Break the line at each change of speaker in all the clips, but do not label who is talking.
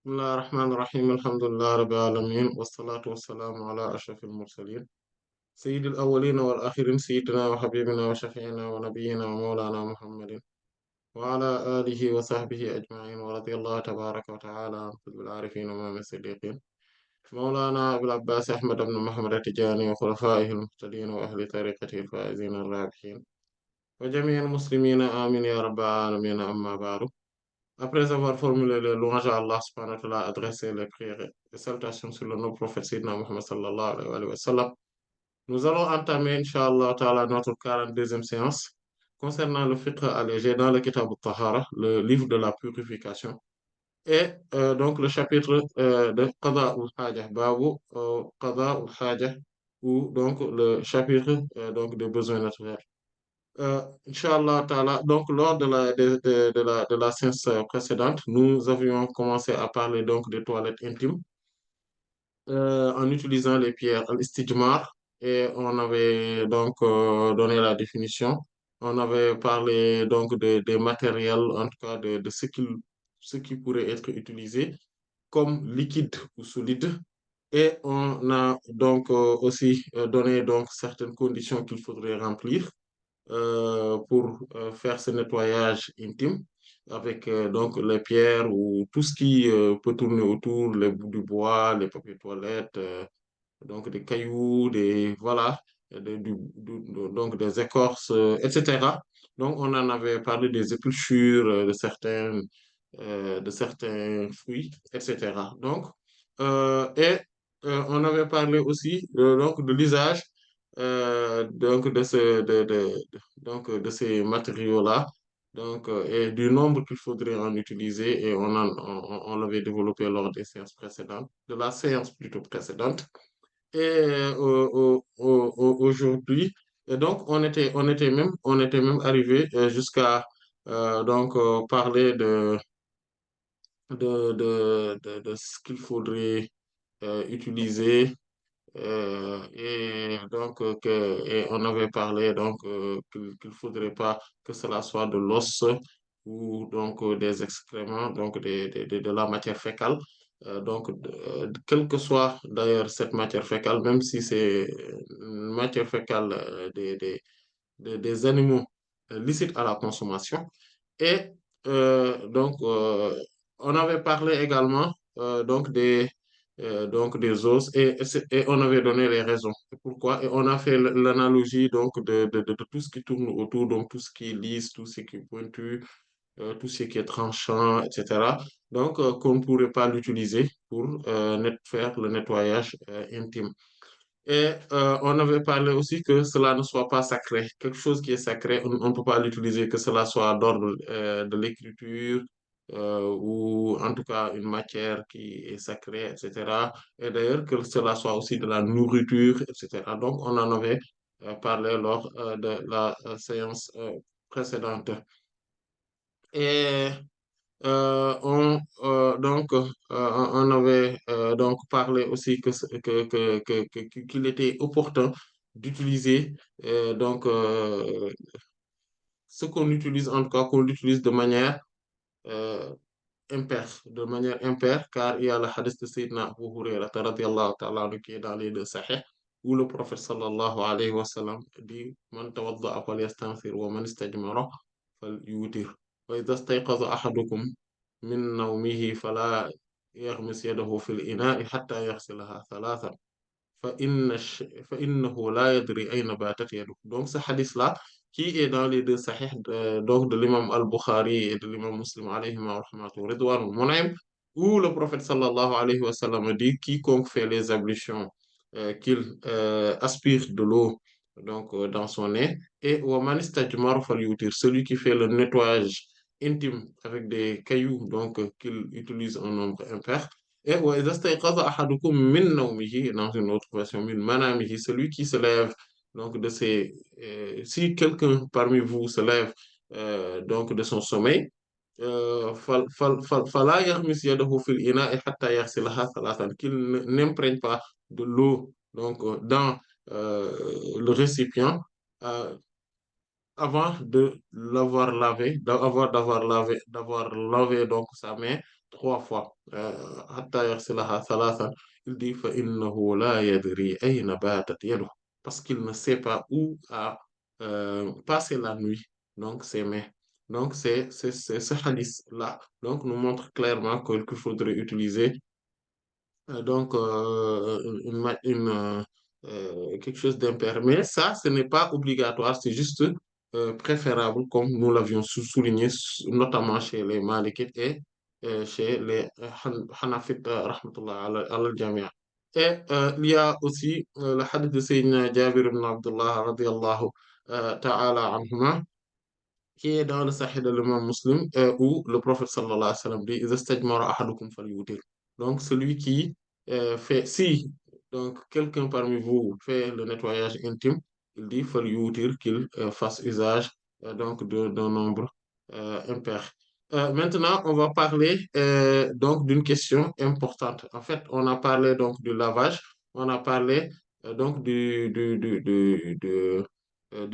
بسم الله الرحمن الرحيم الحمد لله رب العالمين والصلاة والسلام على أشرف المرسلين سيد الأولين والآخرين سيدنا وحبيبنا وشفيعنا ونبينا ومولانا محمد وعلى آله وصحبه أجمعين ورضي الله تبارك وتعالى عن قطب العارفين وإمام الصديقين مولانا أبو العباس أحمد بن محمد التجاني وخلفائه المهتدين وأهل طريقته الفائزين الرابحين وجميع المسلمين آمين يا رب العالمين أما بعد. Après avoir formulé les louanges à Allah subhanahu wa ta'ala, adressé les prières et salutations sur le nom prophète Sayyidina Muhammad sallallahu alayhi wa sallam, nous allons entamer, Inch'Allah ta'ala, notre 42e séance concernant le fiqh allégé dans le Kitab al-Tahara, le livre de la purification, et donc le chapitre de Qada al-Haja, Babu Qada al-Haja, ou donc le chapitre donc des besoins naturels. Inch'Allah Ta'ala, donc lors de la séance précédente, nous avions commencé à parler donc des toilettes intimes en utilisant les pierres al-istijmar et on avait donc donné la définition. On avait parlé donc des matériels, en tout cas de ce qui pourrait être utilisé comme liquide ou solide. Et on a donc aussi donné donc certaines conditions qu'il faudrait remplir pour faire ce nettoyage intime avec donc les pierres ou tout ce qui peut tourner autour, les bouts du bois, les papiers toilettes, donc des cailloux, des voilà, donc des écorces, etc. Donc on en avait parlé des épluchures de certains fruits, etc. Donc on avait parlé aussi donc de l'usage donc de ces matériaux-là, donc et du nombre qu'il faudrait en utiliser et on l'avait développé lors des séances précédentes, de la séance plutôt précédente. Et aujourd'hui, et donc on était même arrivé jusqu'à donc parler de ce qu'il faudrait utiliser et donc et on avait parlé donc qu'il faudrait pas que cela soit de l'os ou donc des excréments, donc de la matière fécale. Donc, quelle que soit d'ailleurs cette matière fécale, même si c'est une matière fécale des animaux licites à la consommation. Et donc, on avait parlé également donc des os et on avait donné les raisons. Pourquoi? Et on a fait l'analogie donc de tout ce qui tourne autour, donc tout ce qui est lisse, tout ce qui est pointu, tout ce qui est tranchant, etc. Donc, qu'on ne pourrait pas l'utiliser pour faire le nettoyage intime. Et on avait parlé aussi que cela ne soit pas sacré. Quelque chose qui est sacré, on ne peut pas l'utiliser, que cela soit d'ordre de l'écriture ou en tout cas une matière qui est sacrée, etc. Et d'ailleurs, que cela soit aussi de la nourriture, etc. Donc, on en avait parlé lors de la séance précédente. Et on avait donc parlé aussi qu'il était opportun d'utiliser donc ce qu'on utilise, en tout cas qu'on l'utilise euh, de manière impaire, car il y a le hadith de Sayyidina Abu Hurairah radiyallahu ta'ala anhu qui est dans les deux sahih, où le prophète sallallahu alayhi wa sallam dit man tawadda'a falyastanthir wa man istajmara falyutir wa idha istayqaza ahadukum min nawmihi fala yaghmis yadahu fil ina'i hatta yaghsilaha thalathan fa innahu la yadri ayna batat yaduhu. Donc ce hadith-là, qui est dans les deux sahih donc de l'imam al-Bukhari et de l'imam Muslim alayhima rahmatu wa ridwanul mun'im, où le prophète sallallahu alayhi wa sallam dit quiconque fait les ablutions qu'il aspire de l'eau donc dans son nez, et wa man istajmara falyutir, celui qui fait le nettoyage intime avec des cailloux donc qu'il utilise en nombre impair. Et wa idha istayqaza ahadukum min nawmihi, dans une autre version, min manamihi, celui qui se lève donc si quelqu'un parmi vous se lève donc de son sommeil, fala yaghmis yadahu fil ina'i hatta yaghsilaha thalathan, qu'il n'imprègne pas de l'eau donc dans le récipient avant de l'avoir lavé, d'avoir lavé donc sa main trois fois. Hatta yaghsilaha thalathan. Il dit فإنه لا يدري أين باتت يده, parce qu'il ne sait pas où a passé la nuit, donc ses mains. Donc c'est ce hadith-là donc nous montre clairement qu'il faudrait utiliser quelque chose d'impair. Mais ça, ce n'est pas obligatoire, c'est juste préférable, comme nous l'avions souligné, notamment chez les Malikites et chez les Hanafites, rahmatullah al-Jami'a. Et il y a aussi le hadith de Sayyidina Jabir ibn Abdullah, radiallahu ta'ala anhuma, qui est dans le Sahih de l'imam Muslim, où le prophète sallallahu alayhi wa sallam dit إذا استجمر أحدكم فليوتر. Donc, celui qui si donc quelqu'un parmi vous fait le nettoyage intime, il dit فليوتر, qu'il fasse usage d'un nombre impair. Maintenant, on va parler donc d'une question importante. En fait, on a parlé donc du lavage, on a parlé donc du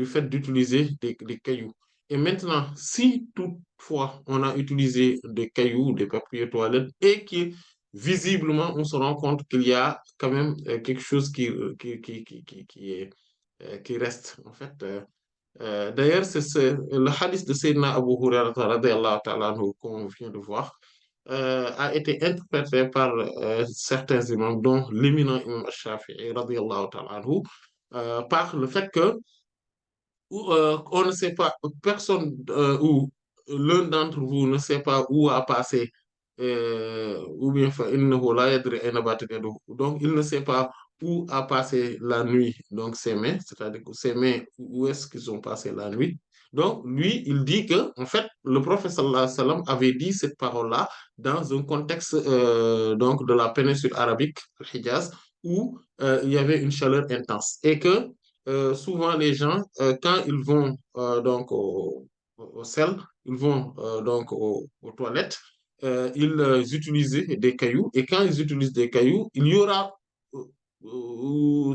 fait d'utiliser des cailloux. Et maintenant, si toutefois on a utilisé des cailloux, des papiers toilettes et que visiblement on se rend compte qu'il y a quand même quelque chose qui reste, en fait. D'ailleurs, le hadith de Sayyidina Abu Hurairah radiyallahu ta'ala anhu qu'on vient de voir a été interprété par certains imams, dont l'éminent imam Shafi'i radiyallahu ta'ala anhu, par le fait que on ne sait pas, personne ou l'un d'entre vous ne sait pas où a passé, ou bien فإنه لا يدري أين باتت يده. Donc, il ne sait pas où a passé la nuit, donc ses mains, c'est-à-dire que ses mains, où est-ce qu'ils ont passé la nuit. Donc, lui, il dit que, en fait, le prophète sallallahu alayhi wa sallam avait dit cette parole-là dans un contexte donc de la péninsule arabique, le Hijaz, où il y avait une chaleur intense et que souvent les gens, quand ils vont donc au sel, ils vont donc aux toilettes, ils utilisent des cailloux. Et quand ils utilisent des cailloux, il y aura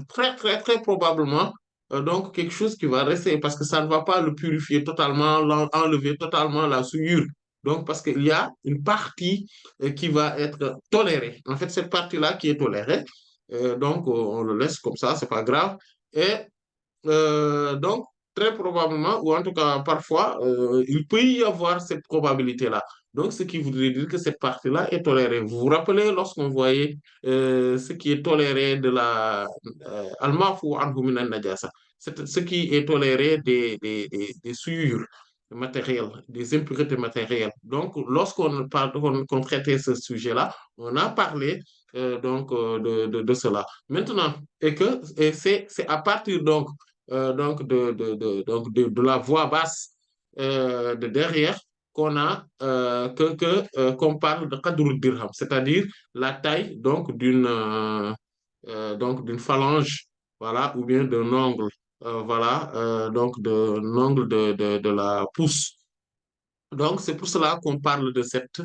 très, très, très probablement donc quelque chose qui va rester parce que ça ne va pas le purifier totalement, enlever totalement la souillure. Donc, parce qu'il y a une partie qui va être tolérée. En fait, cette partie-là qui est tolérée, donc on le laisse comme ça, c'est pas grave. Et donc, très probablement, ou en tout cas parfois, il peut y avoir cette probabilité-là. Donc, ce qui voudrait dire que cette partie-là est tolérée. Vous vous rappelez lorsqu'on voyait ce qui est toléré de la al-mafu anhu min an-najasa, ce qui est toléré des souillures matérielles, des impuretés matérielles. Donc, lorsqu'on parle, qu'on traitait ce sujet-là, on a parlé de cela. Maintenant, et c'est à partir de la voix basse de derrière qu'on a qu'on parle de qadru dirham, c'est-à-dire la taille donc d'une phalange, voilà, ou bien d'un ongle, voilà, donc d'un ongle de la pouce. Donc, c'est pour cela qu'on parle de cette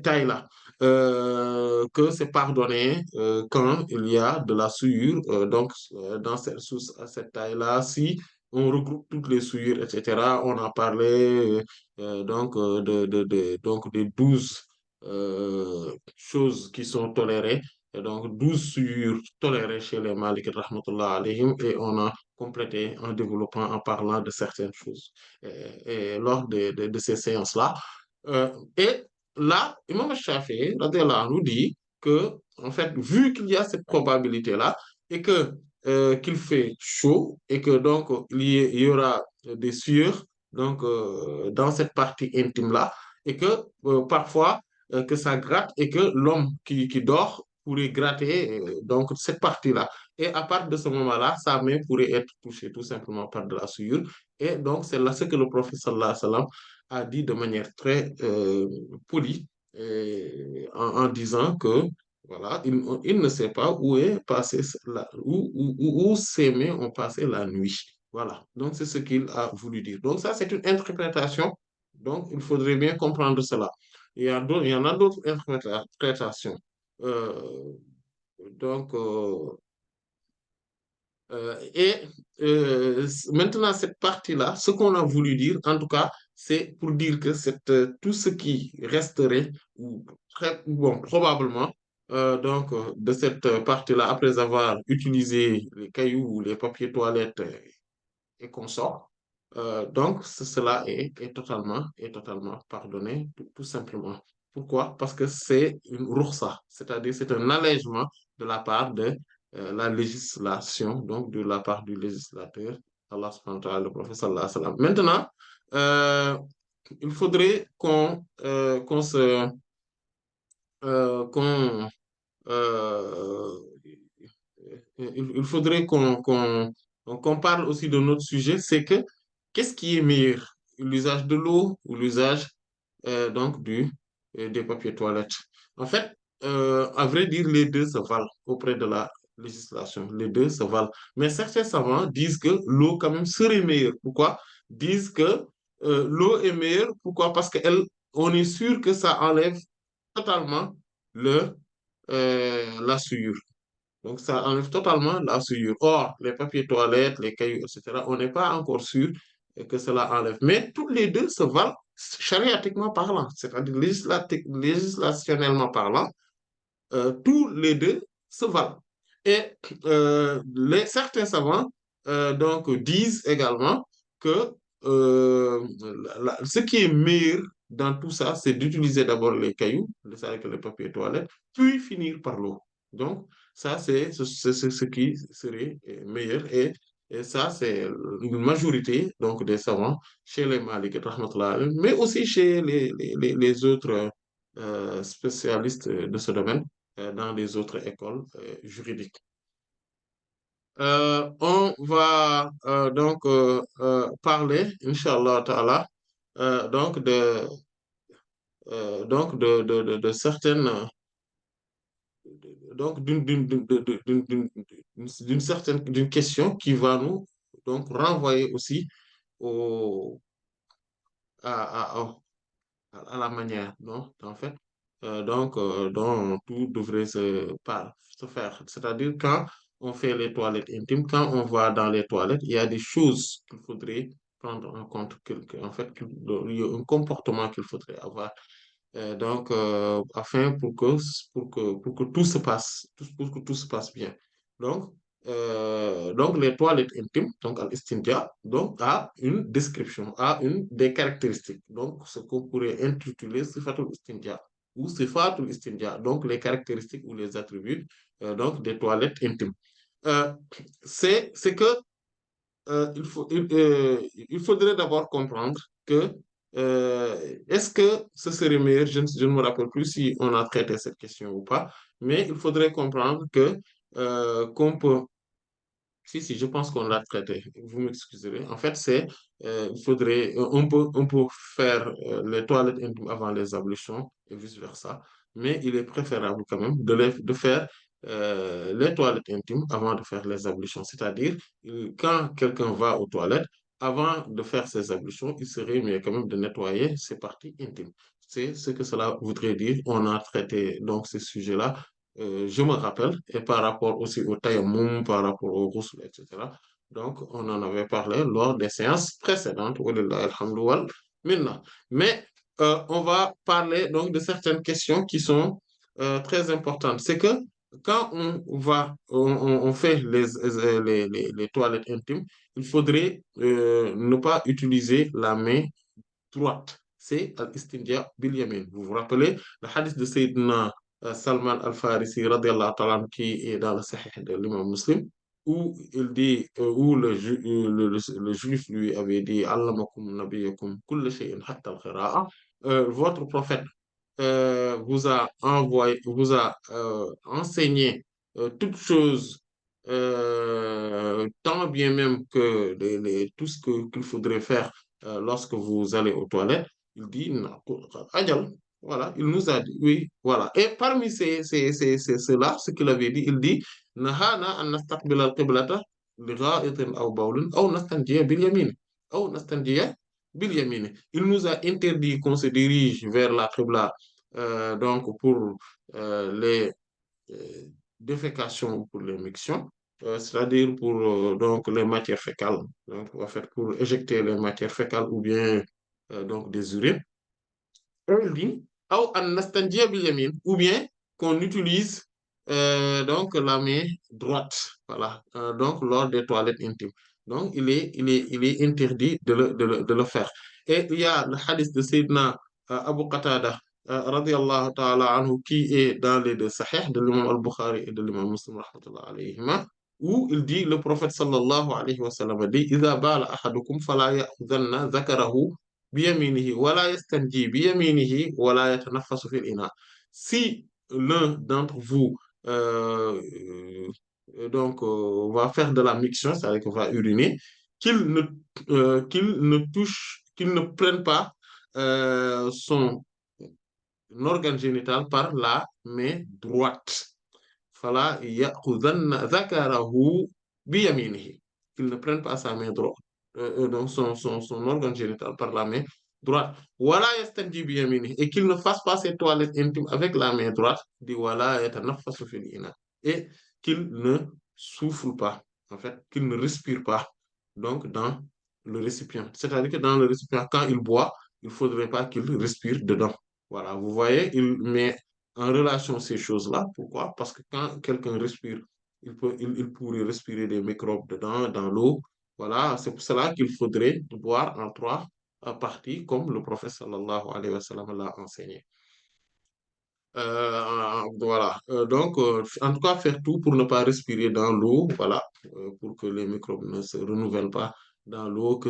taille-là, que c'est pardonné quand il y a de la souillure. Donc, sous cette taille-là, si on regroupe toutes les souillures, etc., on a parlé donc des 12 choses qui sont tolérées, et donc 12 souillures tolérées chez les Malik, rahmatullah alayhim, et on a complété en développant, en parlant de certaines choses lors de ces séances-là. Et là, Imam Shafi'i, radiallahu anhu, dit que, en fait, vu qu'il y a cette probabilité-là, et que qu'il fait chaud, et que donc il y aura des sueurs donc, dans cette partie intime-là, et que parfois que ça gratte, et que l'homme qui dort pourrait gratter donc cette partie-là. Et à partir de ce moment-là, sa main pourrait être touchée tout simplement par de la souillure. Et donc, c'est là ce que le prophète sallallahu alayhi wa sallam a dit de manière très polie, en disant que voilà, il ne sait pas où est passé où ses mains ont passé la nuit. Voilà, donc c'est ce qu'il a voulu dire. Donc ça, c'est une interprétation. Donc, il faudrait bien comprendre cela. Il y en a d'autres interprétations. Euh, donc, Et maintenant, cette partie-là, ce qu'on a voulu dire, en tout cas, c'est pour dire que tout ce qui resterait, ou bon, probablement, de cette partie-là, après avoir utilisé les cailloux ou les papiers toilettes et consorts, donc cela est totalement pardonné, tout simplement. Pourquoi? Parce que c'est une rukhsa, c'est-à-dire c'est un allègement de la part de la législation, donc de la part du législateur, Allah subhanahu wa ta'ala, le prophète sallallahu alayhi wa sallam. Maintenant, euh, il faudrait qu'on se qu'on euh, il faudrait qu'on parle aussi de notre sujet, c'est que qu'est-ce qui est meilleur, l'usage de l'eau ou l'usage donc des papiers toilettes? En fait, à vrai dire, les deux se valent auprès de la législation. Les deux se valent. Mais certains savants disent que l'eau quand même serait meilleure. Pourquoi? Disent que l'eau est meilleure. Pourquoi? Parce on est sûr que ça enlève totalement la souillure. Donc, ça enlève totalement la souillure. Or, les papiers toilettes, les cailloux, etc., on n'est pas encore sûr que cela enlève. Mais tous les deux se valent chariatiquement parlant, c'est-à-dire législationnellement parlant, tous les deux se valent. Et certains savants donc, disent également que ce qui est meilleur dans tout ça, c'est d'utiliser d'abord les cailloux, c'est-à-dire que les papiers toilettes, puis finir par l'eau. Donc, ça, c'est ce qui serait meilleur. Et ça, c'est une majorité donc, des savants chez les Malikites, rahmatullah alayhim, mais aussi chez les autres spécialistes de ce domaine dans les autres écoles juridiques. On va donc parler, Inch'Allah Ta'ala, donc de certaines, donc d'une question qui va nous donc renvoyer aussi au, à, à la manière dont, en fait, dont tout devrait se faire. C'est-à-dire, quand on fait les toilettes intimes, quand on va dans les toilettes, il y a des choses qu'il faudrait prendre en compte, en fait, il y a un comportement qu'il faudrait avoir. Afin pour que tout se passe, pour que tout se passe bien. Donc, donc les toilettes intimes, donc al-istinja, donc a une description, a des caractéristiques. Donc, ce qu'on pourrait intituler sifatul istinja ou sifatul istinja, donc les caractéristiques ou les attributs donc des toilettes intimes. Euh, c'est que il faudrait d'abord comprendre que est-ce que ce serait meilleur, je ne me rappelle plus si on a traité cette question ou pas, mais il faudrait comprendre que qu'on peut, si, je pense qu'on l'a traité, vous m'excuserez. En fait, on peut faire les toilettes intimes avant les ablutions et vice-versa, mais il est préférable quand même de faire les toilettes intimes avant de faire les ablutions. C'est-à-dire, quand quelqu'un va aux toilettes, avant de faire ses ablutions, il serait mieux quand même de nettoyer ses parties intimes. C'est ce que cela voudrait dire. On a traité donc ce sujet-là, je me rappelle, et par rapport aussi au tayammum, par rapport au ghusl, etc. Donc, on en avait parlé lors des séances précédentes. Walillahi alhamdu wal minna. Mais on va parler donc de certaines questions qui sont très importantes. C'est que quand on fait les toilettes intimes, il faudrait ne pas utiliser la main droite. C'est al-istinja bil yamin. Vous vous rappelez le hadith de Sayyidina Salman al-Farisi, radiallahu ta'ala anhu, qui est dans le Sahih de l'imam Muslim, où il dit, où le juif lui avait dit, Allamakum nabiyakum kulla shay'in hatta al-khira'a. Votre prophète vous a enseigné toutes choses, tant bien même que tout ce qu'il faudrait faire lorsque vous allez aux toilettes. Il dit, Ajal, voilà, il nous a dit, oui, voilà. Et parmi ceux-là, ce qu'il avait dit, il dit, Nahana an nastaqbila al-qiblata li gha'itin aw bawlin aw nastanjiya bil yamin, aw nastanjiya bil yamin. Il nous a interdit qu'on se dirige vers la qibla donc pour les défécations ou pour les mictions, c'est-à-dire pour donc les matières fécales, donc en fait pour éjecter les matières fécales ou bien donc des urines. On dit, أو أن نستنجي باليمين, ou bien qu'on utilise donc la main droite, voilà, donc lors des toilettes intimes. Donc il est interdit de le faire. Et il y a le hadith de Sayyidina Abu Qatada radiyallahu ta'ala anhu qui est dans les deux Sahih de l'imam al-Bukhari et de l'imam Muslim rahmatullah alayhima, où il dit, le prophète sallallahu alayhi wa sallam dit, إذا بال أحدكم فلا يأخذن ذكره biyaminihi wala yastanji biyaminihi wala yatanaffasu fil ina. Si l'un d'entre vous va faire de la miction, c'est-à-dire qu'il va uriner, qu'il ne touche, qu'il ne prenne pas son organe génital par la main droite. Fala ya'khudhanna dhakarahu biyaminihi. Qu'il ne prenne pas sa main droite, donc son organe génital par la main droite. Wala yastanji biyaminihi. Et qu'il ne fasse pas ses toilettes intimes avec la main droite. Dit wala yatanaffasu fil ina. Et qu'il ne souffle pas, en fait, qu'il ne respire pas, donc dans le récipient. C'est-à-dire que dans le récipient, quand il boit, il ne faudrait pas qu'il respire dedans. Voilà, vous voyez, il met en relation ces choses-là. Pourquoi? Parce que quand quelqu'un respire, il pourrait respirer des microbes dedans, dans l'eau. Voilà, c'est pour cela qu'il faudrait boire en trois parties, comme le prophète sallallahu alayhi wa sallam l'a enseigné. Voilà. Donc, en tout cas, faire tout pour ne pas respirer dans l'eau, voilà, pour que les microbes ne se renouvellent pas dans l'eau, que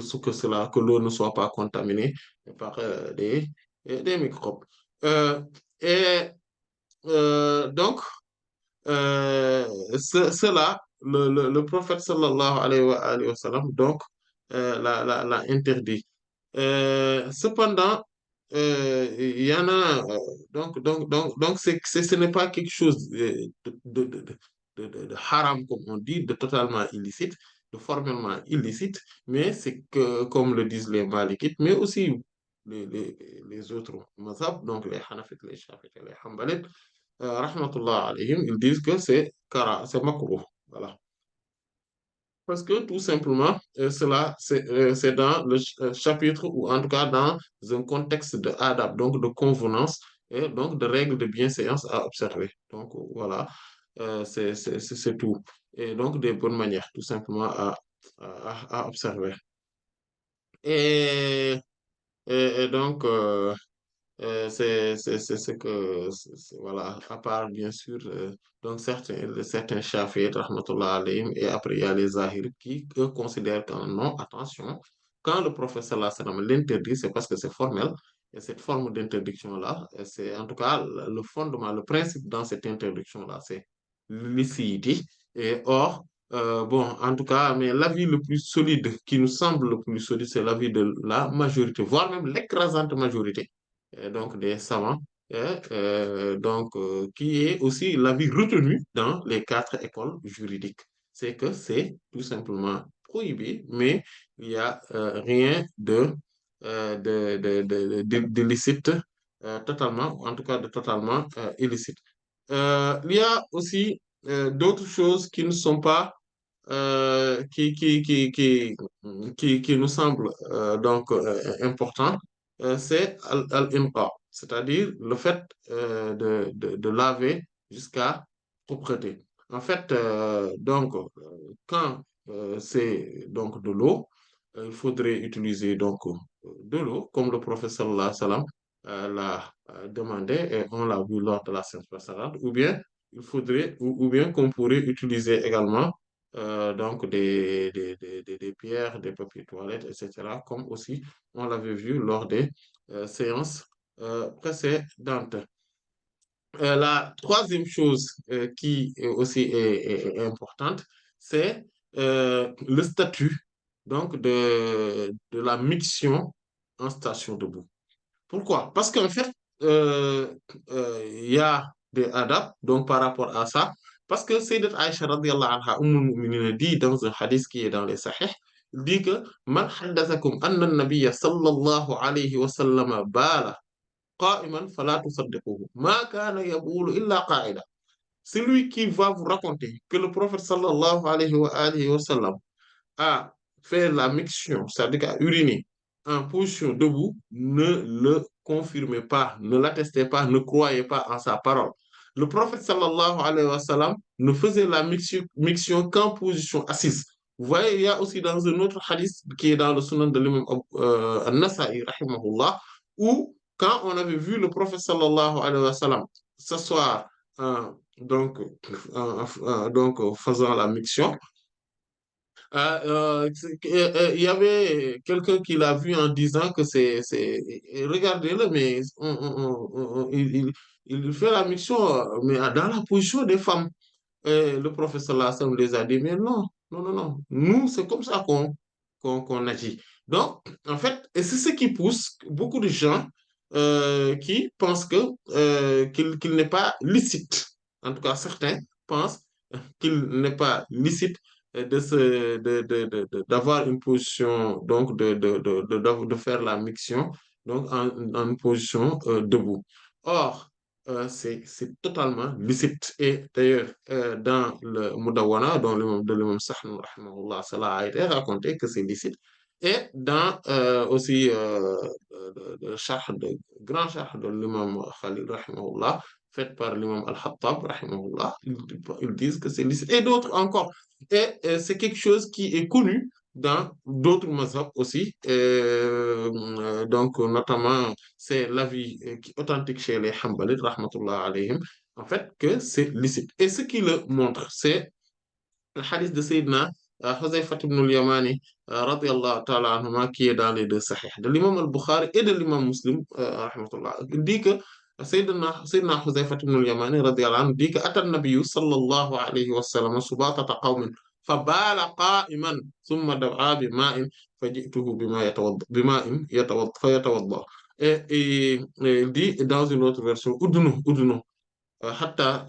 l'eau ne soit pas contaminée par des microbes. Euh, et donc, cela, le prophète sallallahu alayhi wa sallam, donc, l'a interdit. Cependant, il y en a, donc ce n'est pas quelque chose de haram, comme on dit, de totalement illicite, de formellement illicite, mais c'est que, comme le disent les malikites, mais aussi les autres mazhab, donc les hanafites, les shafi'ites, les hanbalites, rahmatullah alayhim, ils disent que c'est makruh. Voilà. Parce que tout simplement, c'est dans le chapitre, ou en tout cas dans un contexte de adab, donc de convenance, et donc de règles de bienséance à observer. Donc voilà, c'est tout. Et donc des bonnes manières, tout simplement, à observer. Et, et donc, c'est ce que, voilà, à part bien sûr, donc certains Chafi'ites, rahmatullah alayhim, et après il y a les Zahirites qui eux, considèrent que non, attention, quand le prophète sallallahu alayhi wa sallam l'interdit, c'est parce que c'est formel, et cette forme d'interdiction-là, c'est en tout cas le fondement, le principe dans cette interdiction-là, c'est l'illicéité, et or, bon, en tout cas, mais l'avis le plus solide, qui nous semble le plus solide, c'est l'avis de la majorité, voire même l'écrasante majorité donc des savants, donc, qui est aussi l'avis retenu dans les quatre écoles juridiques. C'est que c'est tout simplement prohibé, mais il n'y a rien d'illicite totalement, en tout cas de totalement illicite. Il y a aussi d'autres choses qui ne sont pas qui nous semble donc important, c'est al-inqa, c'est-à-dire le fait de laver jusqu'à propreté. En fait, donc, quand c'est donc de l'eau, il faudrait utiliser donc de l'eau, comme le professeur sallallahu alayhi wa sallam l'a demandé, et on l'a vu lors de la séance précédente, ou bien il faudrait, ou bien qu'on pourrait utiliser également donc des pierres, des papiers toilettes, etc., comme aussi on l'avait vu lors des séances précédentes. La troisième chose qui aussi est importante, c'est le statut donc de la miction en station debout. Pourquoi? Parce qu'en fait, euh, il y a des adaptes donc par rapport à ça. Parce que Sayyidat Aïcha radiallahu anha, dit dans un hadith qui est dans les Sahih, il dit que Man haddathakum anna nabiyya sallallahu alayhi wa sallam bala qa'iman fala tusaddiquhu ma kana yaqulu illa qa'ida. Celui qui va vous raconter que le prophète sallallahu alayhi wa sallam à faire la miction, c'est-à-dire à uriner en position debout, ne le confirmez pas, ne l'attestez pas, ne croyez pas en sa parole. Le prophète sallallahu alayhi wa sallam ne faisait la miction qu'en position assise. Vous voyez, il y a aussi dans un autre hadith qui est dans le sunan de l'imam An-Nasa'i, rahimahullah, où quand on avait vu le prophète sallallahu alayhi wa sallam s'asseoir, donc, faisant la miction, il y avait quelqu'un qui l'a vu en disant que regardez-le, mais il fait la mission, mais dans la position des femmes. Et le professeur Lassam les a dit, mais non, non, non, non, nous, c'est comme ça qu'on agit. Donc, en fait, et c'est ce qui pousse beaucoup de gens qui pensent qu'il n'est pas licite. En tout cas, certains pensent qu'il n'est pas licite d'avoir une position, donc de faire la miction donc en une position debout. Or, c'est totalement licite. Et d'ailleurs, dans le Mudawana, dans de l'imam Sahn, rahimahullah, cela a été raconté que c'est licite. Et dans aussi le charh grand charh de l'imam Khalil, rahimahullah, fait par l'imam Al-Hattab, rahimahullah, ils disent que c'est licite. Et d'autres encore. Et c'est quelque chose qui est connu dans d'autres mazhabs aussi. Donc, notamment, c'est l'avis authentique chez les Hanbalites, rahmatullah alayhim, en fait, que c'est licite. Et ce qui le montre, c'est le hadith de Sayyidina Huzayfa ibn al-Yamani, radiyallahu ta'ala anhuma, qui est dans les deux sahih, de l'imam al-Bukhari et de l'imam Muslim, rahmatullah. Il dit que Sayyidina Huzayfa ibn al-Yamani, radiyallahu anhu, dit que Atan Nabiyyu sallallahu alayhi wa sallam subatata qawmin فبال قائما ثم دعا بماء فجئته بماء فيتوضا. Et il dit dans une autre version, Udunu, Udunu, hatta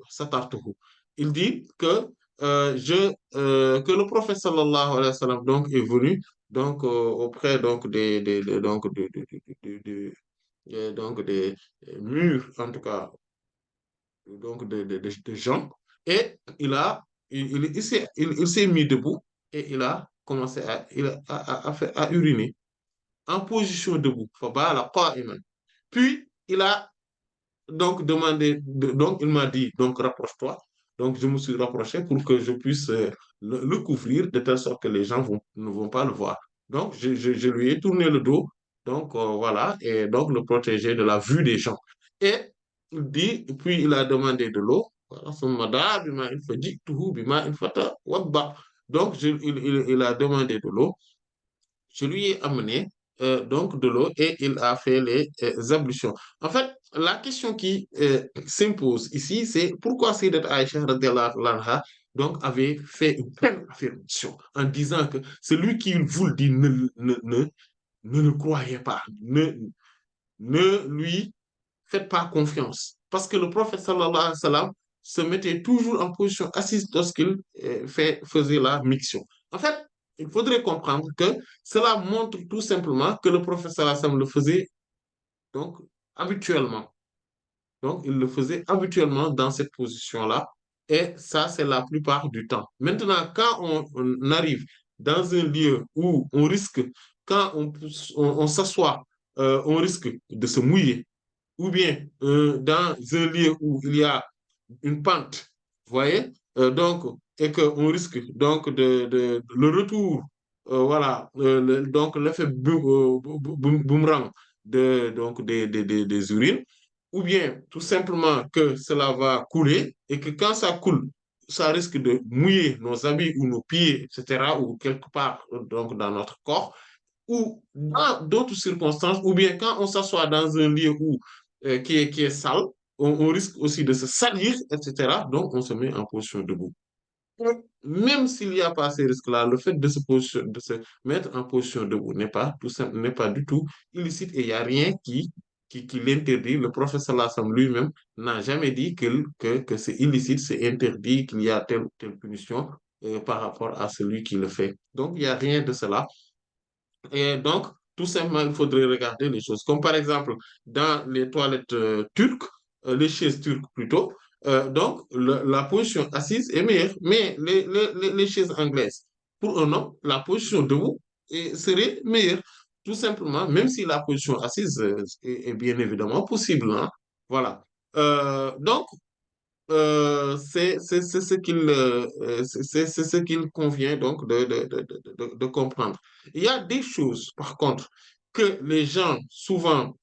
satartuhu. Il dit que le prophète sallallahu alayhi wa sallam donc est venu donc auprès donc donc des murs en tout cas donc de gens et il s'est mis debout et il a commencé à uriner en position debout. Fabala qa'iman. Puis il a donc demandé, donc il m'a dit, donc rapproche-toi. Donc je me suis rapproché pour que je puisse le couvrir de telle sorte que les gens ne vont pas le voir. Donc je lui ai tourné le dos, donc voilà, et donc le protéger de la vue des gens. Et il dit, puis il a demandé de l'eau. Voilà, donc il a demandé de l'eau. Je lui ai amené donc de l'eau et il a fait les ablutions. En fait, la question qui s'impose ici, c'est pourquoi Sayyidat Aïcha radiallahu anha donc avait fait une telle affirmation en disant que celui qui vous le dit ne le croyez pas, ne lui faites pas confiance. Parce que le prophète sallallahu alayhi wa sallam se mettait toujours en position assise lorsqu'il faisait la miction. En fait, il faudrait comprendre que cela montre tout simplement que le prophète sallallahu alayhi wa sallam le faisait donc habituellement. Donc, il le faisait habituellement dans cette position-là. Et ça, c'est la plupart du temps. Maintenant, quand on arrive dans un lieu où on risque, quand on s'assoit, on risque de se mouiller, ou bien dans un lieu où il y a une pente, vous voyez, donc, et qu'on risque donc le retour, voilà, donc l'effet boomerang donc des urines, ou bien tout simplement que cela va couler et que quand ça coule, ça risque de mouiller nos habits ou nos pieds, etc., ou quelque part donc dans notre corps ou dans d'autres circonstances, ou bien quand on s'assoit dans un lieu qui est sale, on risque aussi de se salir, etc. Donc, on se met en position debout. Même s'il n'y a pas ces risques-là, le fait de se mettre en position debout n'est pas du tout illicite et il n'y a rien qui l'interdit. Le professeur Lassam lui-même n'a jamais dit que c'est illicite, c'est interdit, qu'il y a telle punition par rapport à celui qui le fait. Donc, il n'y a rien de cela. Et donc, tout simplement, il faudrait regarder les choses. Comme par exemple, dans les toilettes turques, les chaises turques plutôt, Donc, la position assise est meilleure. Mais les chaises anglaises, pour un homme, la position debout serait meilleure. Tout simplement, même si la position assise est bien évidemment possible, hein. Voilà. Donc, c'est ce c'est ce qu'il convient donc de comprendre. Il y a des choses, par contre, que les gens souvent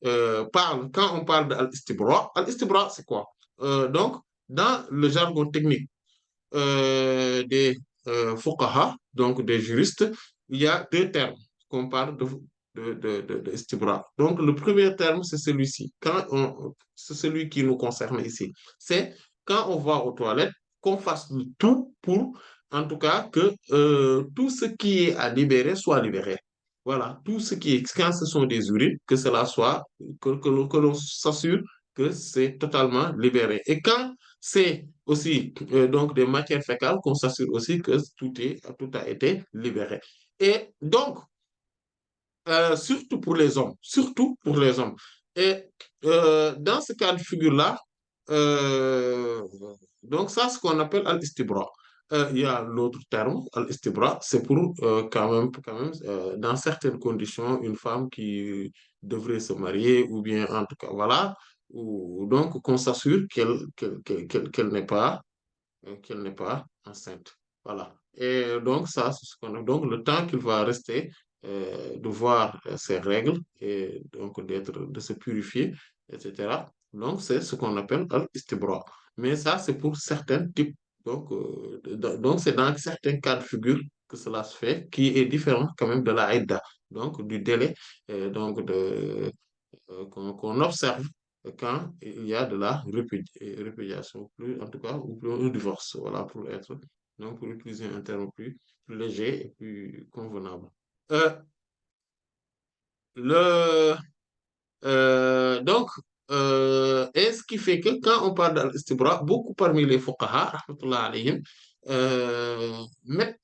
parlent quand on parle d'al-istibra. Al-istibra, c'est quoi? Donc, dans le jargon technique des fuqaha, donc des juristes, il y a deux termes qu'on parle de istibra. Donc, le premier terme, c'est celui-ci. C'est celui qui nous concerne ici. C'est quand on va aux toilettes, qu'on fasse le tout pour, en tout cas, que tout ce qui est à libérer soit libéré. Voilà, tout ce qui est, quand ce sont des urines, que cela soit, que l'on s'assure que c'est totalement libéré. Et quand c'est aussi donc des matières fécales qu'on s'assure aussi que tout a été libéré. Et donc, surtout pour les hommes, surtout pour les hommes. Et dans ce cas de figure-là, euh, donc ça, c'est ce qu'on appelle al-istibra. Il y a l'autre terme, al-istibra, c'est pour quand même dans certaines conditions, une femme qui devrait se marier, ou bien en tout cas, voilà, ou donc qu'on s'assure qu'elle n'est pas qu'elle n'est pas enceinte. Voilà. Et donc, ça, c'est ce qu'on a. Donc, le temps qu'il va rester de voir ses règles et donc de se purifier, etc. Donc, c'est ce qu'on appelle al-istibra. Mais ça, c'est pour certains types. Donc, c'est dans certains cas de figure que cela se fait, qui est différent quand même de la haïda, donc du délai qu'on observe quand il y a de la répudiation, plus, en tout cas, ou plus un divorce, voilà, donc pour utiliser un terme plus léger et plus convenable. Euh, le, donc, et ce qui fait que quand on parle d'al-istibra, beaucoup parmi les fuqaha, rahmatullah alayhim, mettent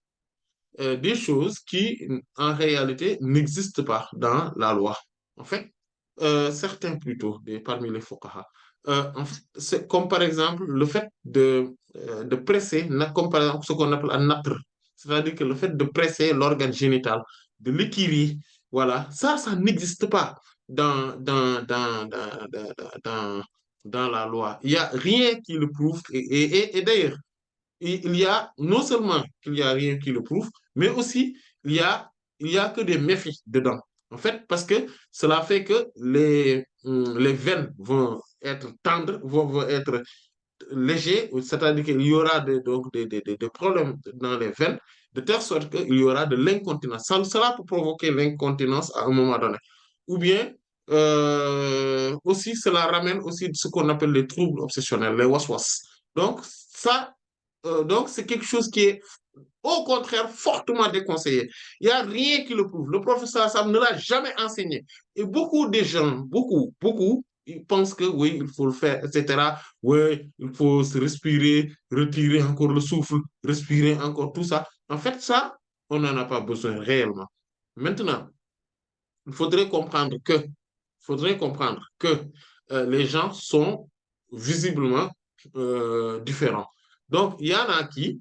des choses qui, en réalité, n'existent pas dans la loi. En fait, certains plutôt, parmi les fuqaha. En fait, c'est comme par exemple le fait de presser, comme par exemple ce qu'on appelle un natr, c'est-à-dire que le fait de presser l'organe génital, de l'étirer, voilà, ça n'existe pas dans, dans la loi. Il n'y a rien qui le prouve. Et d'ailleurs, il y a non seulement qu'il n'y a rien qui le prouve, mais aussi il y a, il y a que des méfaits dedans. En fait, parce que cela fait que les veines vont être tendres, vont être légers, c'est-à-dire qu'il y aura donc des problèmes dans les veines, de telle sorte qu'il y aura de l'incontinence. Cela peut provoquer l'incontinence à un moment donné. Ou bien, aussi, cela ramène aussi ce qu'on appelle les troubles obsessionnels, les waswas. Donc, donc c'est quelque chose qui est au contraire fortement déconseillé. Il n'y a rien qui le prouve. Le professeur Sam ne l'a jamais enseigné. Et beaucoup de gens, beaucoup, ils pensent que oui, il faut le faire, etc. Oui, il faut se respirer, retirer encore le souffle, respirer encore tout ça. En fait, ça, on n'en a pas besoin réellement. Maintenant, il faudrait comprendre que les gens sont visiblement différents. Donc, il y en a qui,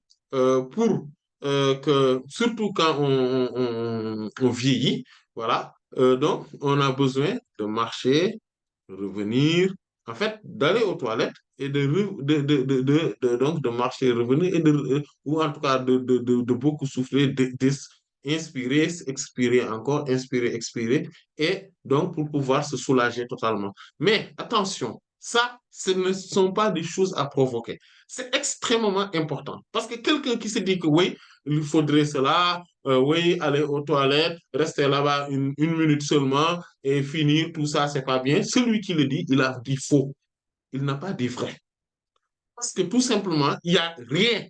surtout quand on vieillit, voilà, donc on a besoin de marcher, revenir, en fait, d'aller aux toilettes et donc de marcher, revenir, ou en tout cas de beaucoup souffler, inspirer, expirer encore, inspirer, expirer, et donc pour pouvoir se soulager totalement. Mais attention, ça, ce ne sont pas des choses à provoquer. C'est extrêmement important parce que quelqu'un qui se dit que oui, il faudrait cela, oui, aller aux toilettes, rester là-bas une minute seulement et finir, tout ça, c'est pas bien. Celui qui le dit, il a dit faux. Il n'a pas dit vrai. Parce que tout simplement, il n'y a rien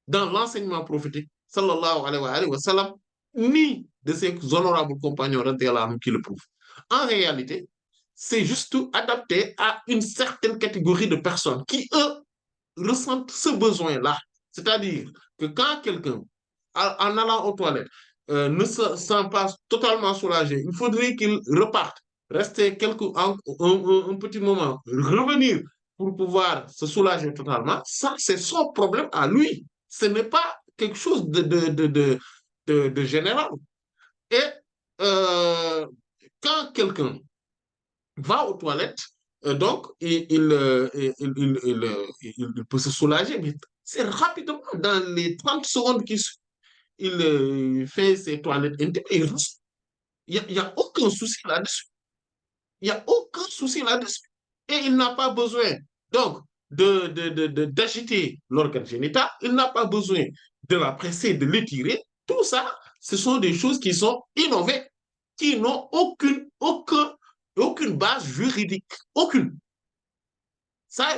dans l'enseignement prophétique, sallallahu alayhi wa sallam, ni de ses honorables compagnons qui le prouvent. En réalité, c'est juste adapté à une certaine catégorie de personnes qui, eux, ressentent ce besoin-là. C'est-à-dire que quand quelqu'un, en allant aux toilettes, ne se sent pas totalement soulagé, il faudrait qu'il reparte, rester un petit moment, revenir pour pouvoir se soulager totalement, ça, c'est son problème à lui. Ce n'est pas quelque chose de général. Et euh, quand quelqu'un va aux toilettes, donc il peut se soulager, mais c'est rapidement, dans les 30 secondes qu'il fait ses toilettes intimes, il y a aucun souci là-dessus. Il n'y a aucun souci là-dessus. Et il n'a pas besoin, donc, d'agiter l'organe génital, il n'a pas besoin de la presser, de l'étirer. Tout ça, ce sont des choses qui sont innovées, qui n'ont aucune base juridique. Aucune. C'est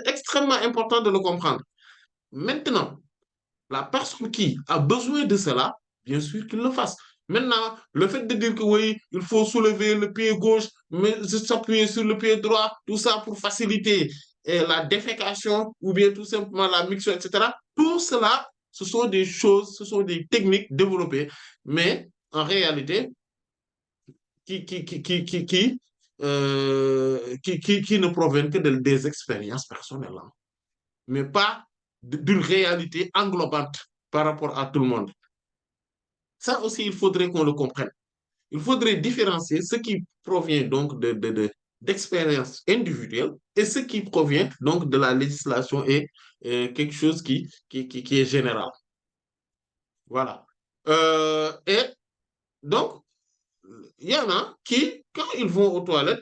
extrêmement important de le comprendre. Maintenant, la personne qui a besoin de cela, bien sûr qu'il le fasse. Maintenant, le fait de dire que oui, il faut soulever le pied gauche, mais s'appuyer sur le pied droit, tout ça pour faciliter la défécation ou bien tout simplement la mixture, etc. Tout cela, ce sont des choses, ce sont des techniques développées, mais en réalité, qui, qui, qui, qui, qui, qui, qui ne proviennent que des expériences personnelles, hein, mais pas d'une réalité englobante par rapport à tout le monde. Ça aussi, il faudrait qu'on le comprenne. Il faudrait différencier ce qui provient donc d'expériences individuelles et ce qui provient donc de la législation et quelque chose qui est général. Voilà. Et donc, il y en a qui, quand ils vont aux toilettes,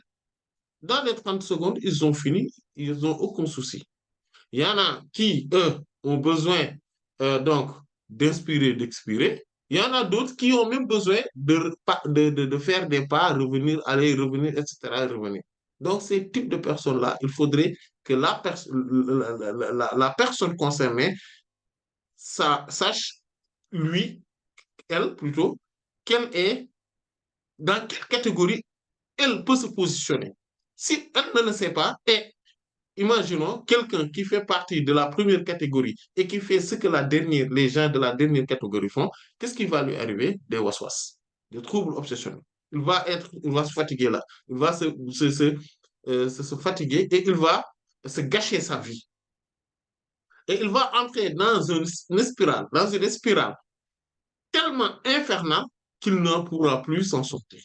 dans les 30 secondes, ils ont fini, ils n'ont aucun souci. Il y en a qui, eux, ont besoin donc d'inspirer, d'expirer. Il y en a d'autres qui ont même besoin de faire des pas, revenir, aller, revenir, etc. Revenir. Donc, ces types de personnes-là, il faudrait que la personne concernée sache, lui, elle plutôt, quelle est, dans quelle catégorie elle peut se positionner. Si elle ne le sait pas, et imaginons quelqu'un qui fait partie de la première catégorie et qui fait ce que les gens de la dernière catégorie font, qu'est-ce qui va lui arriver? Des waswas, des troubles obsessionnels. Il va se fatiguer là. Il va se fatiguer et il va se gâcher sa vie. Et il va entrer dans une spirale tellement infernale qu'il ne pourra plus s'en sortir.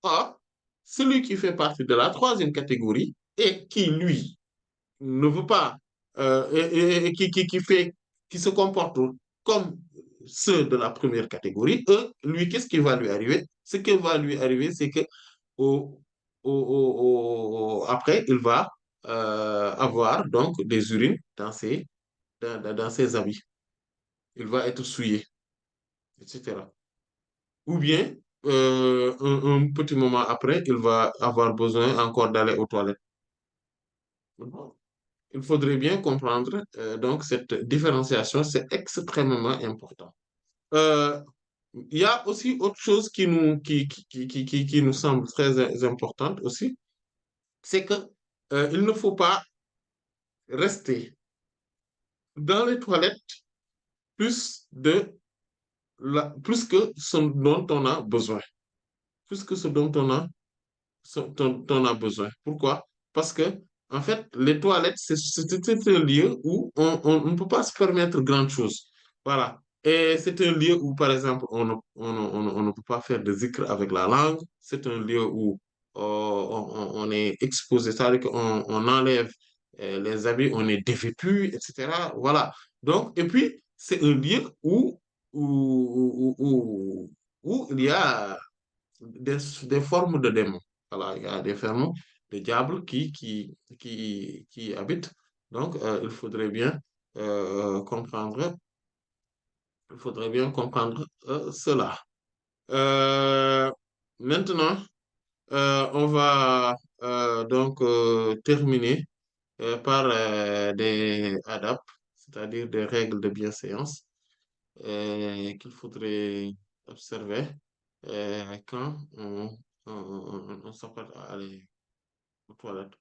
Or, celui qui fait partie de la troisième catégorie et qui, lui, ne veut pas, et qui se comporte comme ceux de la première catégorie, lui, qu'est-ce qui va lui arriver? Ce qui va lui arriver, c'est que au, après, il va avoir donc des urines dans ses habits. Il va être souillé, etc. Ou bien, un petit moment après, il va avoir besoin encore d'aller aux toilettes. Il faudrait bien comprendre donc cette différenciation, c'est extrêmement important. Euh, il y a aussi autre chose qui nous semble très importante aussi, c'est que il ne faut pas rester dans les toilettes plus plus que ce dont on a besoin, plus que ce dont on a besoin. Pourquoi? Parce que, en fait, les toilettes, c'est un lieu où on ne peut pas se permettre grand chose. Voilà. Et c'est un lieu où, par exemple, on ne peut pas faire de zikr avec la langue. C'est un lieu où on est exposé, c'est-à-dire qu'on enlève les habits, on est dévêtu, etc. Voilà. Donc, et puis, c'est un lieu où il y a des formes de démons. Voilà, il y a des formes de diables qui habitent. Donc, comprendre, il faudrait bien comprendre cela. Euh, Maintenant, on va donc terminer par des adaptes, c'est-à-dire des règles de bienséance qu'il faudrait observer quand on s'apprête à aller aux toilettes.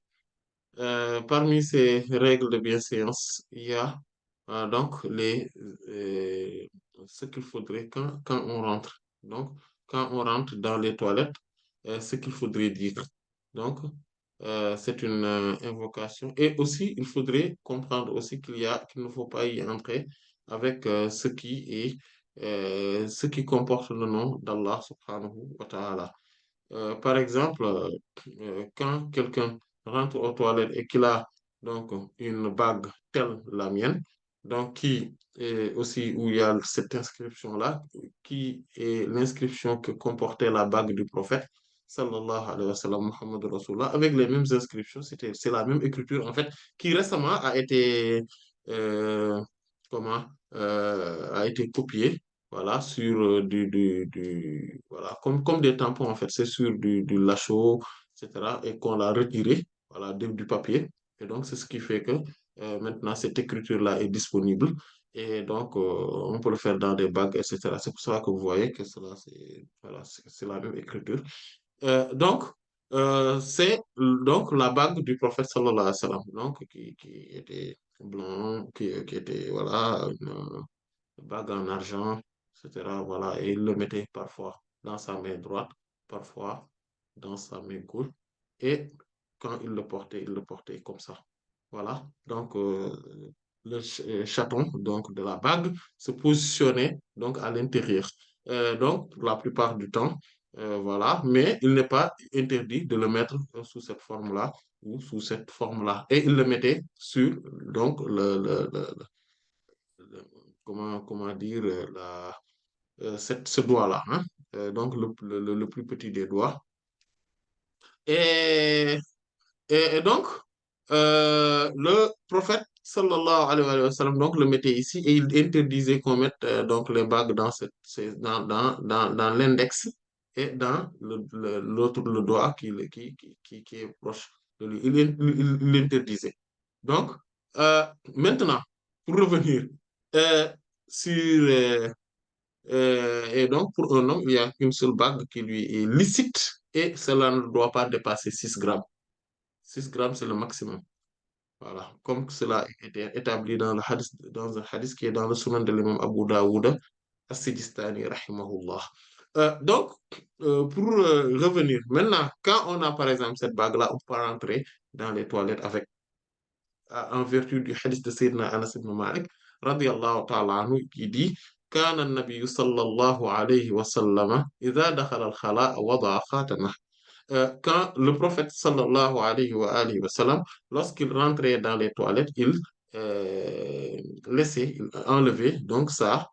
Parmi ces règles de bienséance, il y a donc euh, ce qu'il faudrait quand on rentre. Donc, quand on rentre dans les toilettes, ce qu'il faudrait dire. Donc, c'est une invocation. Et aussi, il faudrait comprendre aussi qu'il ne faut pas y entrer avec ce qui comporte le nom d'Allah subhanahu wa ta'ala. Par exemple, quand quelqu'un rentre aux toilettes et qu'il a donc une bague telle la mienne, donc qui est aussi où il y a cette inscription-là, qui est l'inscription que comportait la bague du prophète, sallallahu alayhi wa sallam, Muhammad Rasulullah, avec les mêmes inscriptions, c'est la même écriture en fait, qui récemment euh, comment, a été copiée voilà, sur voilà, comme des tampons, en fait, c'est sur du lacho, etc., et qu'on l'a retiré, voilà, du papier. Et donc, c'est ce qui fait que maintenant, cette écriture-là est disponible. Et donc, on peut le faire dans des bagues, etc. C'est pour ça que vous voyez que cela, c'est voilà, c'est la même écriture. Donc, c'est donc la bague du prophète sallallahu alayhi wa sallam, donc, qui était blanc, qui était, voilà, bague en argent, etc. Voilà, et il le mettait parfois dans sa main droite, parfois dans sa main gauche. Et quand il le portait comme ça. Voilà, donc le chaton donc, de la bague se positionnait donc à l'intérieur. Donc, la plupart du temps, voilà, mais il n'est pas interdit de le mettre sous cette forme-là ou sous cette forme-là. Et il le mettait sur donc le- comment dire, ce doigt-là, hein, donc le plus petit des doigts. Et, et donc, le prophète, sallallahu alayhi wa sallam, donc, le mettait ici et il interdisait qu'on mette donc, les bagues dans l'index et dans l'autre, le doigt qui est proche de lui. Il l'interdisait. Donc, euh, maintenant, pour revenir euh, sur, et donc, pour un homme, il n'y a qu'une seule bague qui lui est licite et cela ne doit pas dépasser 6 grammes. 6 grammes, c'est le maximum. Voilà. Comme cela est établi dans un hadith qui est dans le sunan de l'imam Abu Daoud, As-Sijistani, rahimahullah. Donc, pour revenir, maintenant, quand on a par exemple cette bague-là, on peut rentrer dans les toilettes avec, en vertu du hadith de Sayyidina Anas ibn Malik, radiallahu ta'ala anhu, qui dit كان النبي صلى الله عليه وسلم إذا دخل الخلاء وضع خاتمه. Quand le prophète sallallahu alayhi wa sallam, lorsqu'il rentrait dans les toilettes, il laissait, il enlevait donc sa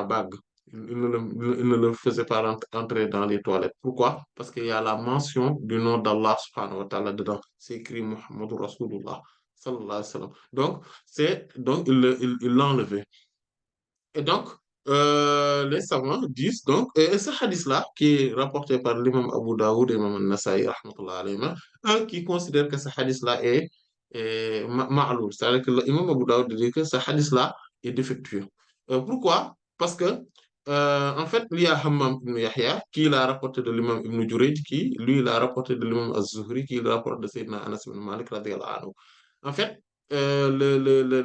bague. Il ne le faisait pas entrer dans les toilettes. Pourquoi? Parce qu'il y a la mention du nom d'Allah subhanahu wa ta'ala dedans. C'est écrit Muhammad Rasulullah sallallahu alayhi wa sallam. Donc il l'a enlevé. Et donc, les savants disent donc, et ce hadith-là, qui est rapporté par l'imam Abu Daoud et l'imam Al-Nasa'i, rahmatullahi alayhima, un qui considère que ce hadith-là est ma'loul, c'est-à-dire que l'imam Abu Daoud dit que ce hadith-là est défectueux. Pourquoi? Parce que, en fait, il y a Hammam ibn Yahya, qui l'a rapporté de l'imam Ibn Jurayj, qui, lui, l'a rapporté de l'imam Az-Zuhri, qui le rapporte de Sayyidina Anas ibn Malik, radiyallahu anhu. En fait, le, le, le,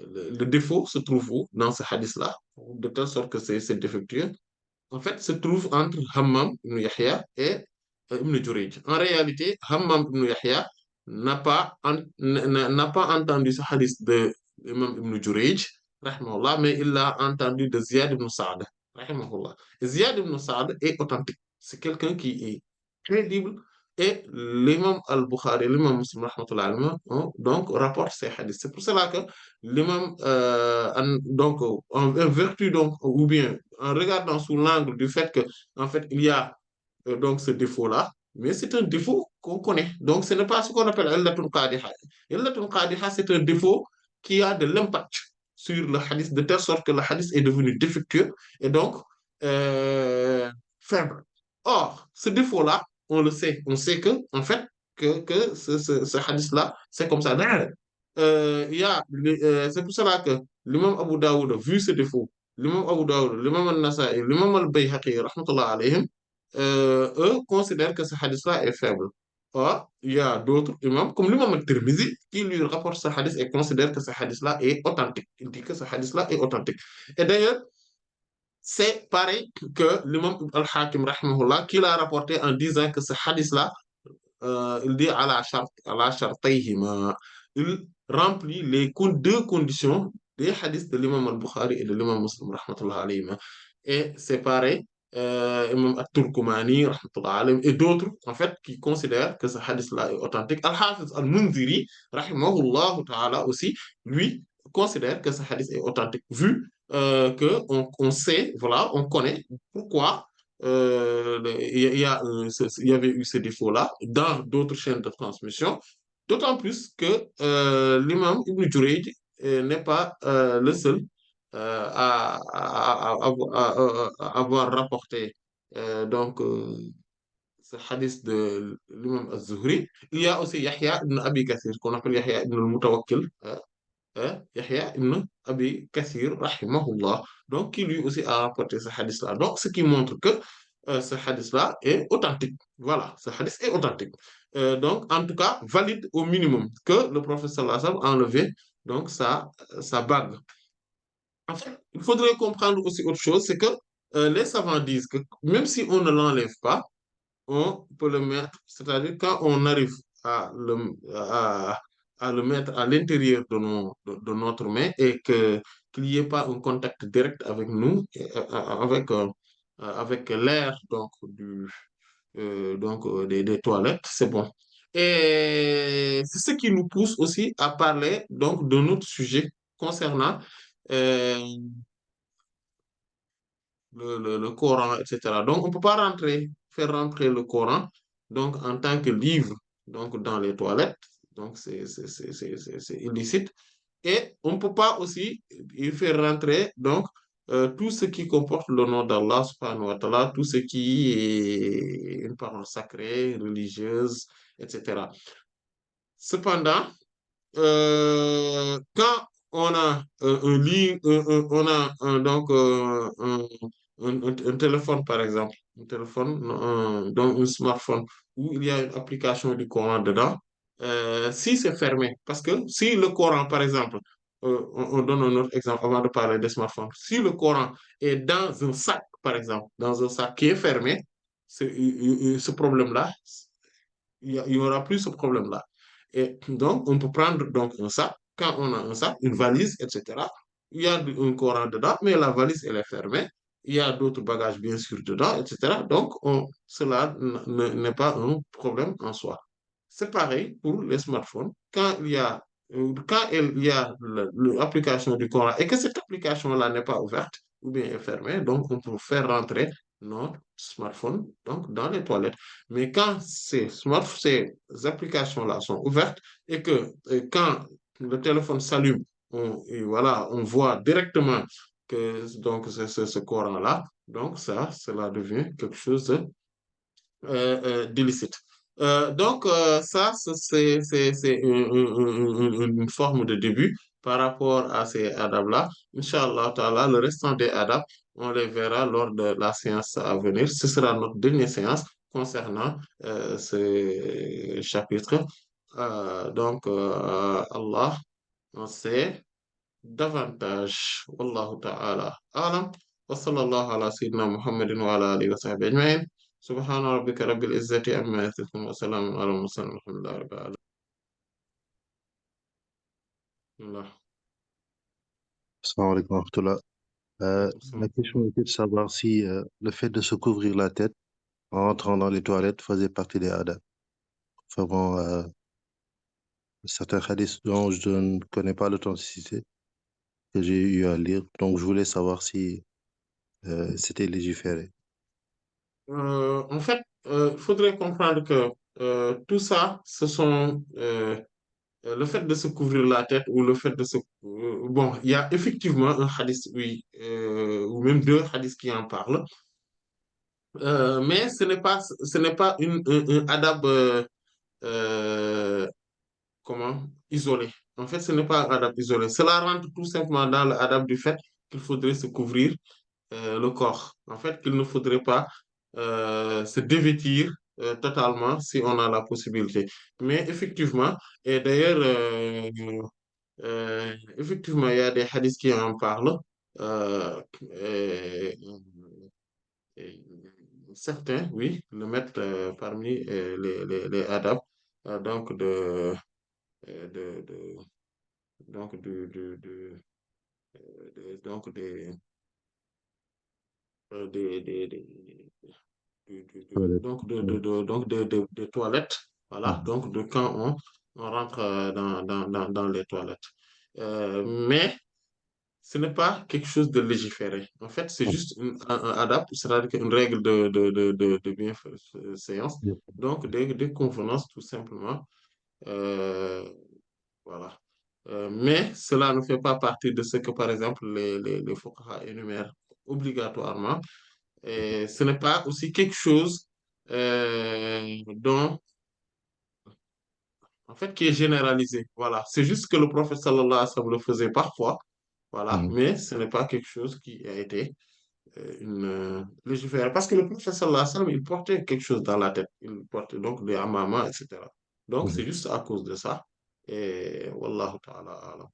le défaut se trouve où dans ce hadith-là, de telle sorte que c'est défectueux, en fait, se trouve entre Hammam ibn Yahya et Ibn Jurayj. En réalité, Hammam ibn Yahya n'a pas entendu ce hadith de Imam Ibn Jurayj, rahimahullah, mais il l'a entendu de Ziyad ibn Sa'd, rahimahullah. Ziyad ibn Sa'd est authentique. C'est quelqu'un qui est crédible et l'imam al-Bukhari, l'imam Muslim, rahmatullah alayhi, donc rapporte ces hadiths. C'est pour cela que l'imam, donc, en vertu, donc, ou bien en regardant sous l'angle du fait que, en fait, il y a donc ce défaut-là, mais c'est un défaut qu'on connaît. Donc, ce n'est pas ce qu'on appelle illatul qadiha. Illatul qadiha, c'est un défaut qui a de l'impact sur le hadith, de telle sorte que le hadith est devenu défectueux et donc faible. Or, ce défaut-là, on le sait. On sait que, en fait, que ce hadith-là, c'est comme ça. C'est pour cela que l'imam Abu Daoud, vu ce défaut, l'imam Abu Daoud, l'imam Al-Nasa'i, l'imam Al-Bayhaqi, rahmatullah alayhim, eux considèrent que ce hadith-là est faible. Or, il y a d'autres imams, comme l'imam Al-Tirmidhi, qui lui rapporte ce hadith et considère que ce hadith-là est authentique. Il dit que ce hadith-là est authentique. Et d'ailleurs, c'est pareil que l'imam al-Hakim, rahimahullah, qui l'a rapporté en disant que ce hadith-là, il dit à la shartayhima, il remplit deux conditions des hadiths de l'imam al-Bukhari et de l'imam Muslim, rahmatullah alayhima. Et c'est pareil, imam at-Turkumani, rahmatullah alayhim, et d'autres, en fait, qui considèrent que ce hadith-là est authentique. Al-Hafiz al-Munziri, rahimahullah ta'ala aussi, lui, considère que ce hadith est authentique, vu que on sait, voilà, on connaît pourquoi il y avait eu ce défaut-là dans d'autres chaînes de transmission, d'autant plus que l'imam Ibn Jurayj n'est pas le seul à avoir rapporté donc ce hadith de l'imam Az-Zuhri. Il y a aussi Yahya ibn Abi Kathir, qu'on appelle Yahya ibn al-Mutawakkil, Yahya ibn Abi Kathir, rahimahullah, donc qui lui aussi a rapporté ce hadith-là. Donc, ce qui montre que ce hadith-là est authentique. Voilà, ce hadith est authentique. Donc, en tout cas, valide au minimum que le prophète sallallahu alayhi wa sallam a enlevé donc sa bague. En fait, il faudrait comprendre aussi autre chose, c'est que les savants disent que même si on ne l'enlève pas, on peut le mettre, c'est-à-dire quand on arrive à le mettre à l'intérieur de notre main et que qu'il n'y ait pas un contact direct avec nous, avec l'air des toilettes, c'est bon. Et c'est ce qui nous pousse aussi à parler donc de notre sujet concernant euh, le Coran, etc. Donc, on ne peut pas faire rentrer le Coran donc, en tant que livre donc, dans les toilettes. Donc, c'est illicite. Et on ne peut pas aussi y faire rentrer donc, tout ce qui comporte le nom d'Allah, subhanahu wa ta'ala, tout ce qui est une parole sacrée, religieuse, etc. Cependant, quand on a on a donc un téléphone, par exemple, un téléphone, donc un smartphone, où il y a une application du Coran dedans, si c'est fermé, parce que si le Coran, par exemple, on donne un autre exemple avant de parler des smartphones, si le Coran est dans un sac, par exemple, dans un sac qui est fermé, ce problème-là, il y aura plus ce problème-là. Et donc, on peut prendre donc un sac. Quand on a un sac, une valise, etc., il y a un Coran dedans, mais la valise, elle est fermée. Il y a d'autres bagages, bien sûr, dedans, etc. Donc, cela n'est pas un problème en soi. C'est pareil pour les smartphones. Quand il y a l'application du Coran et que cette application-là n'est pas ouverte ou bien est fermée, donc on peut faire rentrer notre smartphone donc, dans les toilettes. Mais quand ces applications-là sont ouvertes et que quand le téléphone s'allume, et voilà, on voit directement que donc c'est ce Coran-là, donc cela devient quelque chose d'illicite. Ça, c'est une forme de début par rapport à ces adabs-là. Inch'Allah, ta'ala, le restant des adabs, on les verra lors de la séance à venir. Ce sera notre dernière séance concernant ce chapitre. Allah, on sait davantage. Wallahu ta'ala alam. Wa sallallahu ala sayyidina Muhammadin wa ala alihi wa sahbihi ajma'in. Subhana rabbika rabbil izzati amma yasifun wa salamun ala al-mursalin walhamdulillahi rabbil alamin.
Assalamu alaikum wa rahmatullah. La question était de savoir si le fait de se couvrir la tête en rentrant dans les toilettes faisait partie des adab. Enfin bon, certains hadiths dont je ne connais pas l'authenticité, que j'ai eu à lire, donc je voulais savoir si c'était légiféré.
En fait, il faudrait comprendre que tout ça, le fait de se couvrir la tête ou le fait de se... bon, il y a effectivement un hadith, oui, ou même deux hadiths qui en parlent, mais ce n'est pas un adab euh, comment, isolé. En fait, ce n'est pas un adab isolé. Cela rentre tout simplement dans l'adab du fait qu'il faudrait se couvrir le corps. En fait, qu'il ne faudrait pas se dévêtir totalement si on a la possibilité. Mais effectivement, et d'ailleurs, effectivement, il y a des hadiths qui en parlent. euh, et, et certains, oui, le mettent parmi les adab, donc de donc donc des
Toilette.
donc
Ouais.
des toilettes, voilà,
Mhm.
donc de quand on rentre dans les toilettes. Mais ce n'est pas quelque chose de légiféré. En fait, c'est juste un adab, c'est-à-dire une règle de bienséance,
Mhm.
donc des convenances tout simplement. Euh, voilà. Mais cela ne fait pas partie de ce que, par exemple, les fuqaha énumèrent obligatoirement. Et ce n'est pas aussi quelque chose dont, en fait, qui est généralisé. Voilà. C'est juste que le prophète sallallahu alayhi wa sallam le faisait parfois. Voilà.
Mhm.
Mais ce n'est pas quelque chose qui a été une légifération. Parce que le prophète sallallahu alayhi wa sallam, il portait quelque chose dans la tête. Il portait donc des amamas, etc. Donc, c'est
Mhm.
juste à cause de ça. Et wallahu ta'ala alam.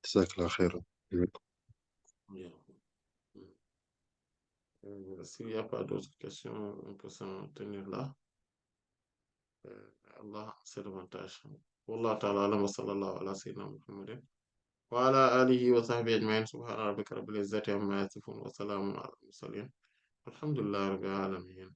جزاك الله خيرا.
Bien. S'il n'y a pas d'autres questions, on peut s'en tenir là. Allah, c'est davantage. Wallahu ta'ala alam wa sallallahu ala sayyidina Muhammadin wa ala alihi wa sahbihi ajma'in. Subhana rabbika rabbil izzati amma yasifun wa salamun ala al mursalin. Alhamdulillahi rabbil alamin.